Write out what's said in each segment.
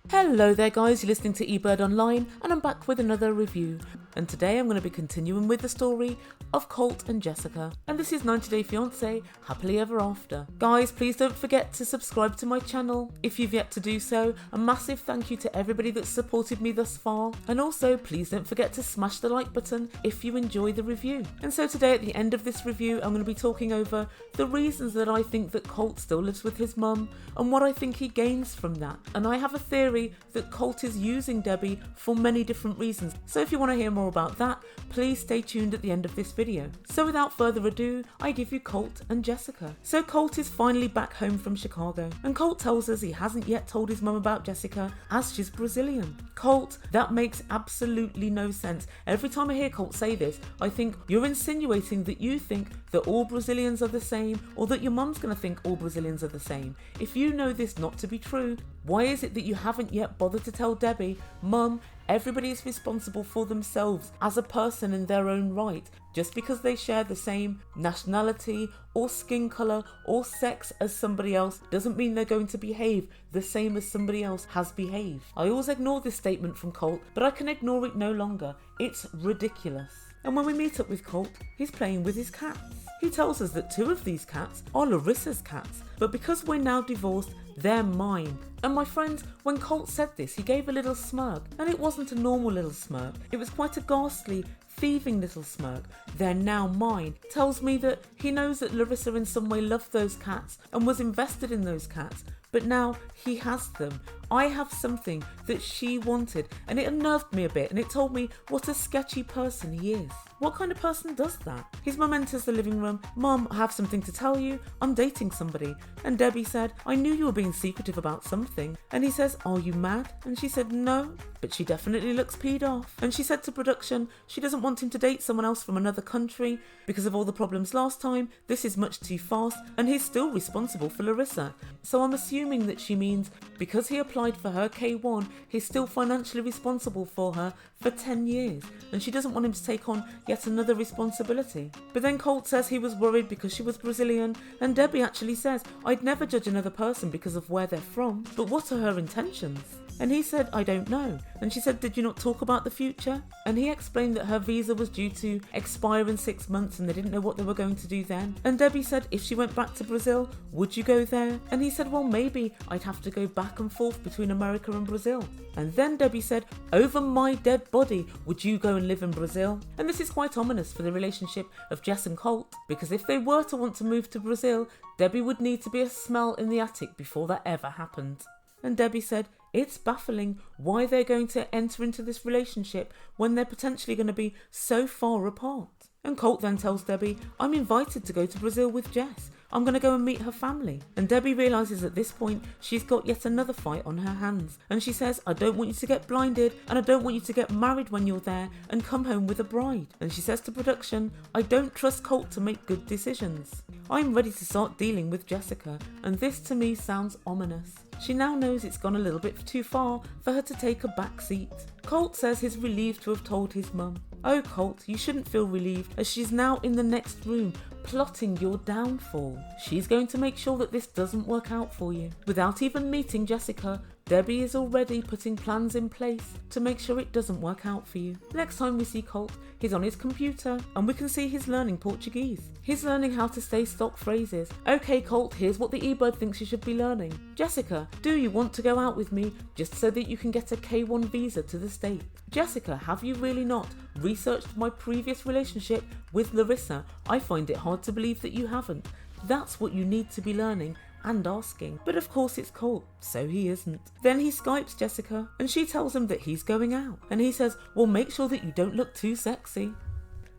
Hello there guys, you're listening to Ebird Online and I'm back with another review. And today I'm going to be continuing with the story of Colt and Jessica. And this is 90 Day Fiance, Happily Ever After. Guys, please don't forget to subscribe to my channel if you've yet to do so. A massive thank you to everybody that's supported me thus far. And also, please don't forget to smash the like button if you enjoy the review. And so today at the end of this review, I'm going to be talking over the reasons that I think that Colt still lives with his mum and what I think he gains from that. And I have a theory that Colt is using Debbie for many different reasons. So if you want to hear more about that, please stay tuned at the end of this video. So without further ado, I give you Colt and Jessica. So Colt is finally back home from Chicago, and Colt tells us he hasn't yet told his mum about Jessica as she's Brazilian. Colt, that makes absolutely no sense. Every time I hear Colt say this, I think you're insinuating that you think that all Brazilians are the same, or that your mum's going to think all Brazilians are the same. If you know this not to be true, why is it that you haven't yet bothered to tell Debbie, Mum, everybody is responsible for themselves as a person in their own right. Just because they share the same nationality or skin colour or sex as somebody else doesn't mean they're going to behave the same as somebody else has behaved. I always ignore this statement from Colt, but I can ignore it no longer. It's ridiculous. And when we meet up with Colt, he's playing with his cats. He tells us that 2 of these cats are Larissa's cats, but because we're now divorced, they're mine. And my friends, when Colt said this, he gave a little smirk, and it wasn't a normal little smirk. It was quite a ghastly, thieving little smirk. They're now mine. Tells me that he knows that Larissa in some way loved those cats and was invested in those cats, but now he has them. I have something that she wanted, and it unnerved me a bit, and it told me what a sketchy person he is. What kind of person does that? His mum enters the living room. Mum, I have something to tell you. I'm dating somebody. And Debbie said, I knew you were being secretive about something. And he says, are you mad? And she said, no, but she definitely looks peed off. And she said to production, she doesn't want him to date someone else from another country because of all the problems last time. This is much too fast, and he's still responsible for Larissa. So I'm assuming that she means because he applied for her K1, he's still financially responsible for her for 10 years, and she doesn't want him to take on yet another responsibility. But then Colt says he was worried because she was Brazilian, and Debbie actually says, I'd never judge another person because of where they're from, but what are her intentions? And he said, I don't know. And she said, did you not talk about the future? And he explained that her visa was due to expire in 6 months and they didn't know what they were going to do then. And Debbie said, if she went back to Brazil, would you go there? And he said, well, maybe I'd have to go back and forth between America and Brazil. And then Debbie said, over my dead body, would you go and live in Brazil? And this is quite ominous for the relationship of Jess and Colt, because if they were to want to move to Brazil, Debbie would need to be a smell in the attic before that ever happened. And Debbie said, it's baffling why they're going to enter into this relationship when they're potentially going to be so far apart. And Colt then tells Debbie, I'm invited to go to Brazil with Jess. I'm going to go and meet her family. And Debbie realises at this point she's got yet another fight on her hands. And she says, I don't want you to get blinded, and I don't want you to get married when you're there and come home with a bride. And she says to production, I don't trust Colt to make good decisions. I'm ready to start dealing with Jessica, and this to me sounds ominous. She now knows it's gone a little bit too far for her to take a back seat. Colt says he's relieved to have told his mum. Oh Colt, you shouldn't feel relieved, as she's now in the next room plotting your downfall. She's going to make sure that this doesn't work out for you. Without even meeting Jessica, Debbie is already putting plans in place to make sure it doesn't work out for you. Next time we see Colt, he's on his computer and we can see he's learning Portuguese. He's learning how to say stock phrases. Okay Colt, here's what the eBird thinks you should be learning. Jessica, do you want to go out with me just so that you can get a K1 visa to the States? Jessica, have you really not researched my previous relationship with Larissa? I find it hard to believe that you haven't. That's what you need to be learning and asking. But of course it's Colt, so he isn't. Then he Skypes Jessica and she tells him that he's going out. And he says, well, make sure that you don't look too sexy.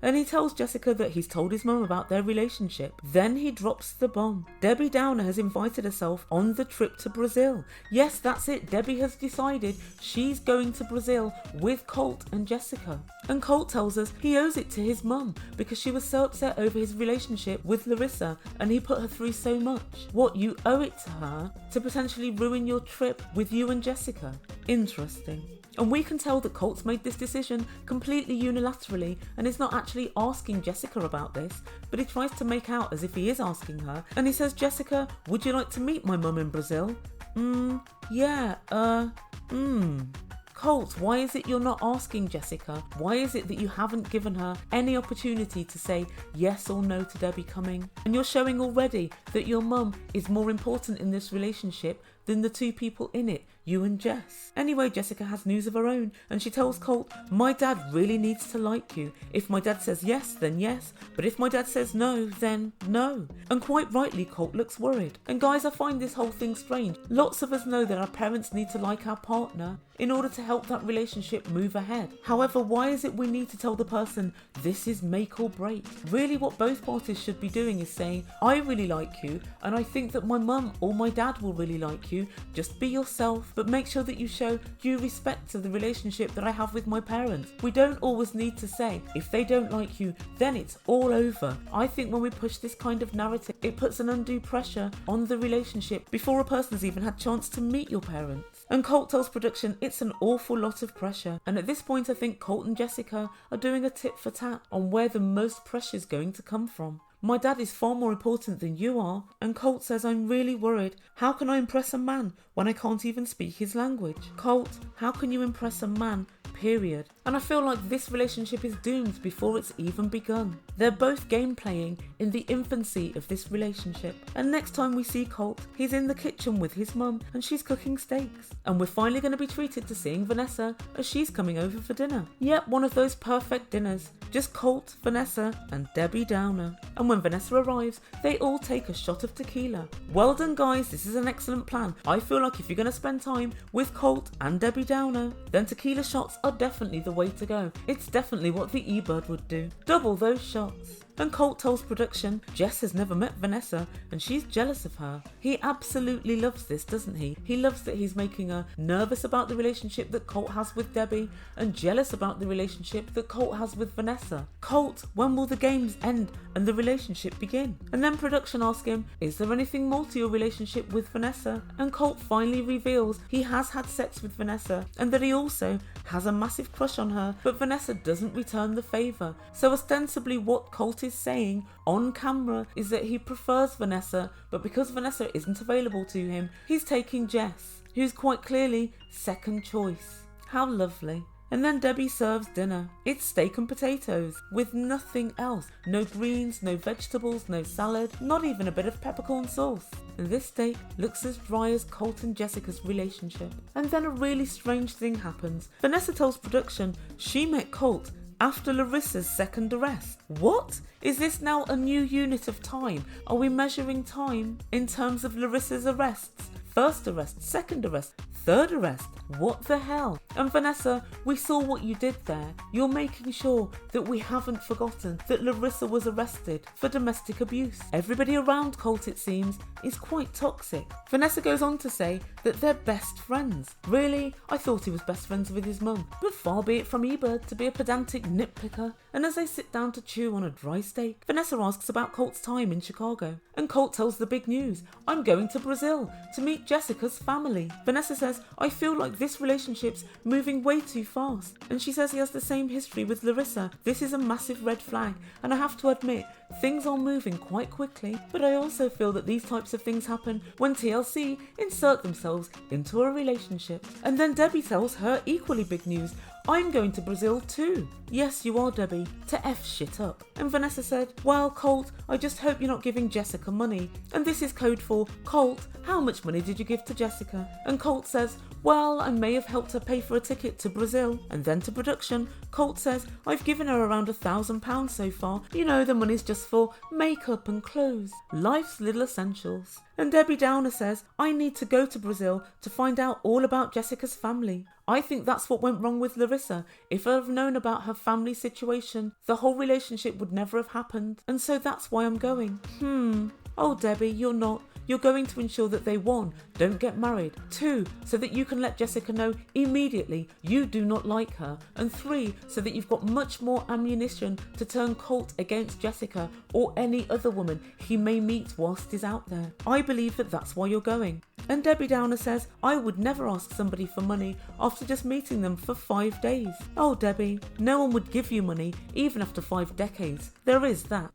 And he tells Jessica that he's told his mum about their relationship. Then he drops the bomb. Debbie Downer has invited herself on the trip to Brazil. Yes, that's it. Debbie has decided she's going to Brazil with Colt and Jessica. And Colt tells us he owes it to his mum because she was so upset over his relationship with Larissa and he put her through so much. What, you owe it to her to potentially ruin your trip with you and Jessica? Interesting. And we can tell that Colt's made this decision completely unilaterally and is not actually asking Jessica about this, but he tries to make out as if he is asking her. And he says, Jessica, would you like to meet my mum in Brazil? Yeah, Colt, why is it you're not asking Jessica? Why is it that you haven't given her any opportunity to say yes or no to Debbie coming? And you're showing already that your mum is more important in this relationship than the two people in it, you and Jess. Anyway, Jessica has news of her own and she tells Colt, my dad really needs to like you. If my dad says yes, then yes. But if my dad says no, then no. And quite rightly, Colt looks worried. And guys, I find this whole thing strange. Lots of us know that our parents need to like our partner in order to help that relationship move ahead. However, why is it we need to tell the person this is make or break? Really, what both parties should be doing is saying, I really like you and I think that my mum or my dad will really like you. Just be yourself, but make sure that you show due respect to the relationship that I have with my parents. We don't always need to say, if they don't like you, then it's all over. I think when we push this kind of narrative, it puts an undue pressure on the relationship before a person's even had a chance to meet your parents. And Colt tells production it's an awful lot of pressure. And at this point, I think Colt and Jessica are doing a tit for tat on where the most pressure is going to come from. My dad is far more important than you are. And Colt says, I'm really worried. How can I impress a man when I can't even speak his language? Colt, how can you impress a man? Period. And I feel like this relationship is doomed before it's even begun. They're both game playing in the infancy of this relationship. And next time we see Colt, he's in the kitchen with his mum and she's cooking steaks. And we're finally going to be treated to seeing Vanessa as she's coming over for dinner. Yep, one of those perfect dinners. Just Colt, Vanessa and Debbie Downer. And when Vanessa arrives, they all take a shot of tequila. Well done guys, this is an excellent plan. I feel like if you're going to spend time with Colt and Debbie Downer, then tequila shots are definitely the way to go. It's definitely what the Ebird would do. Double those shots. And Colt tells production Jess has never met Vanessa and she's jealous of her. He absolutely loves this, doesn't he? He loves that he's making her nervous about the relationship that Colt has with Debbie and jealous about the relationship that Colt has with Vanessa. Colt, when will the games end and the relationship begin? And then production asks him, is there anything more to your relationship with Vanessa? And Colt finally reveals he has had sex with Vanessa and that he also has a massive crush on her, but Vanessa doesn't return the favour. So ostensibly what Colt is saying on camera is that he prefers Vanessa, but because Vanessa isn't available to him, he's taking Jess, who's quite clearly second choice. How lovely. And then Debbie serves dinner. It's steak and potatoes with nothing else. No greens, no vegetables, no salad, not even a bit of peppercorn sauce. And this steak looks as dry as Colt and Jessica's relationship. And then a really strange thing happens. Vanessa tells production she met Colt after Larissa's second arrest. What? Is this now a new unit of time? Are we measuring time in terms of Larissa's arrests? First arrest, second arrest, third arrest. What the hell? And Vanessa, we saw what you did there. You're making sure that we haven't forgotten that Larissa was arrested for domestic abuse. Everybody around Colt, it seems, is quite toxic. Vanessa goes on to say that they're best friends. Really? I thought he was best friends with his mum. But far be it from Ebird to be a pedantic nitpicker. And as they sit down to chew on a dry steak, Vanessa asks about Colt's time in Chicago. And Colt tells the big news. I'm going to Brazil to meet Jessica's family. Vanessa says, I feel like this relationship's moving way too fast. And she says he has the same history with Larissa. This is a massive red flag. And I have to admit, things are moving quite quickly. But I also feel that these types of things happen when TLC insert themselves into a relationship. And then Debbie tells her equally big news. I'm going to Brazil too. Yes, you are, Debbie, to F shit up. And Vanessa said, well, Colt, I just hope you're not giving Jessica money. And this is code for, Colt, how much money did you give to Jessica? And Colt says, well, I may have helped her pay for a ticket to Brazil. And then to production, Colt says, I've given her around £1,000 so far. You know, the money's just for makeup and clothes. Life's little essentials. And Debbie Downer says, I need to go to Brazil to find out all about Jessica's family. I think that's what went wrong with Larissa. If I'd have known about her family situation, the whole relationship would never have happened. And so that's why I'm going. Oh, Debbie, you're not. You're going to ensure that they, 1, don't get married, 2, so that you can let Jessica know immediately you do not like her, and 3, so that you've got much more ammunition to turn Colt against Jessica or any other woman he may meet whilst he's out there. I believe that that's why you're going. And Debbie Downer says, I would never ask somebody for money after just meeting them for 5 days. Oh, Debbie, no one would give you money even after 5 decades. There is that.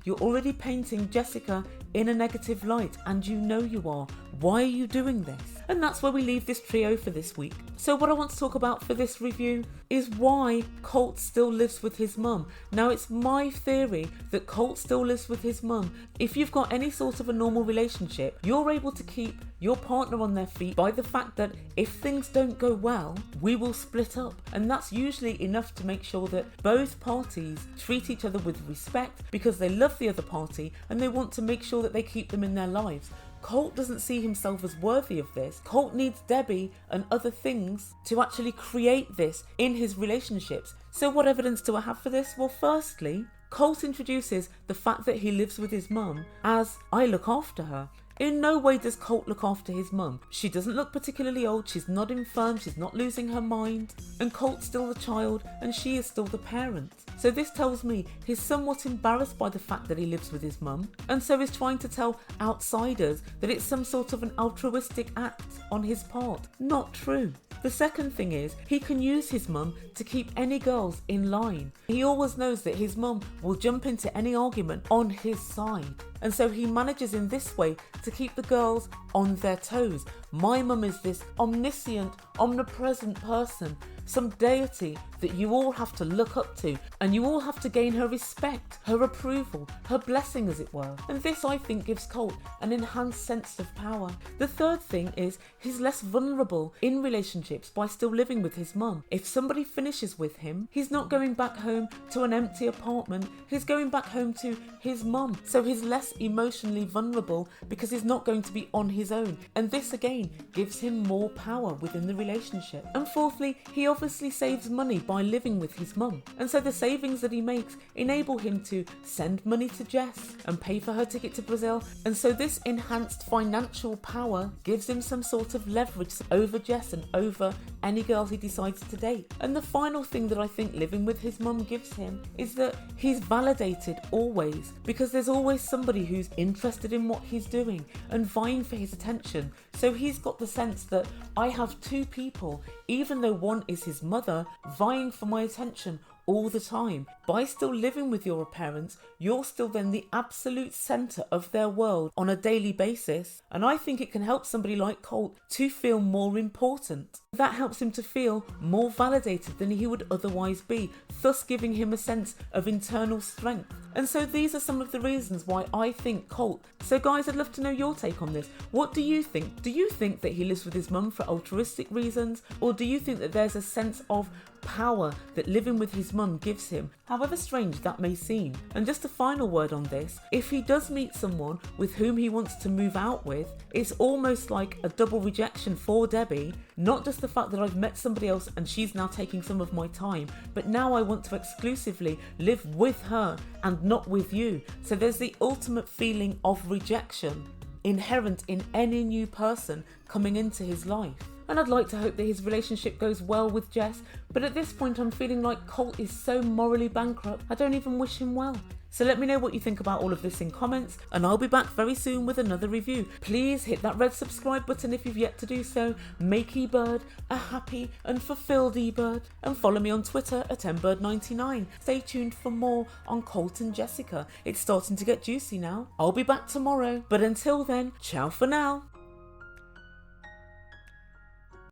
You're already painting Jessica in a negative light, and you know you are. Why are you doing this? And that's where we leave this trio for this week. So what I want to talk about for this review is why Colt still lives with his mum. Now, it's my theory that Colt still lives with his mum. If you've got any sort of a normal relationship, you're able to keep your partner on their feet by the fact that if things don't go well, we will split up. And that's usually enough to make sure that both parties treat each other with respect because they love the other party and they want to make sure that they keep them in their lives. Colt doesn't see himself as worthy of this. Colt needs Debbie and other things to actually create this in his relationships. So what evidence do I have for this? Well, firstly, Colt introduces the fact that he lives with his mum as I look after her. In no way does Colt look after his mum. She doesn't look particularly old, she's not infirm, she's not losing her mind, and Colt's still the child and she is still the parent. So this tells me he's somewhat embarrassed by the fact that he lives with his mum, and so is trying to tell outsiders that it's some sort of an altruistic act on his part. Not true. The second thing is, he can use his mum to keep any girls in line. He always knows that his mum will jump into any argument on his side. And so he manages in this way to keep the girls on their toes. My mum is this omniscient, omnipresent person, some deity that you all have to look up to, and you all have to gain her respect, her approval, her blessing as it were. And this, I think, gives Colt an enhanced sense of power. The third thing is he's less vulnerable in relationships by still living with his mum. If somebody finishes with him, he's not going back home to an empty apartment, he's going back home to his mum. So he's less emotionally vulnerable because he's not going to be on his own. And this again gives him more power within the relationship. And fourthly, he obviously saves money by living with his mum. And so the savings that he makes enable him to send money to Jess and pay for her ticket to Brazil. And so this enhanced financial power gives him some sort of leverage over Jess and over any girl he decides to date. And the final thing that I think living with his mum gives him is that he's validated always, because there's always somebody who's interested in what he's doing and vying for his attention. So he's got the sense that I have two people, even though one is his mother, vying for my attention all the time. By still living with your parents, you're still then the absolute centre of their world on a daily basis. And I think it can help somebody like Colt to feel more important. That helps him to feel more validated than he would otherwise be, thus giving him a sense of internal strength. And so these are some of the reasons why I think Colt. So guys, I'd love to know your take on this. What do you think? Do you think that he lives with his mum for altruistic reasons? Or do you think that there's a sense of power that living with his mum gives him, however strange that may seem? And just a final word on this, if he does meet someone with whom he wants to move out with, it's almost like a double rejection for Debbie. Not just the fact that I've met somebody else and she's now taking some of my time, but now I want to exclusively live with her and not with you. So there's the ultimate feeling of rejection inherent in any new person coming into his life. And I'd like to hope that his relationship goes well with Jess, but at this point I'm feeling like Colt is so morally bankrupt, I don't even wish him well. So let me know what you think about all of this in comments, and I'll be back very soon with another review. Please hit that red subscribe button if you've yet to do so. Make Ebird a happy and fulfilled Ebird, and follow me on Twitter at Ebird99. Stay tuned for more on Colt and Jessica. It's starting to get juicy now. I'll be back tomorrow, but until then, ciao for now.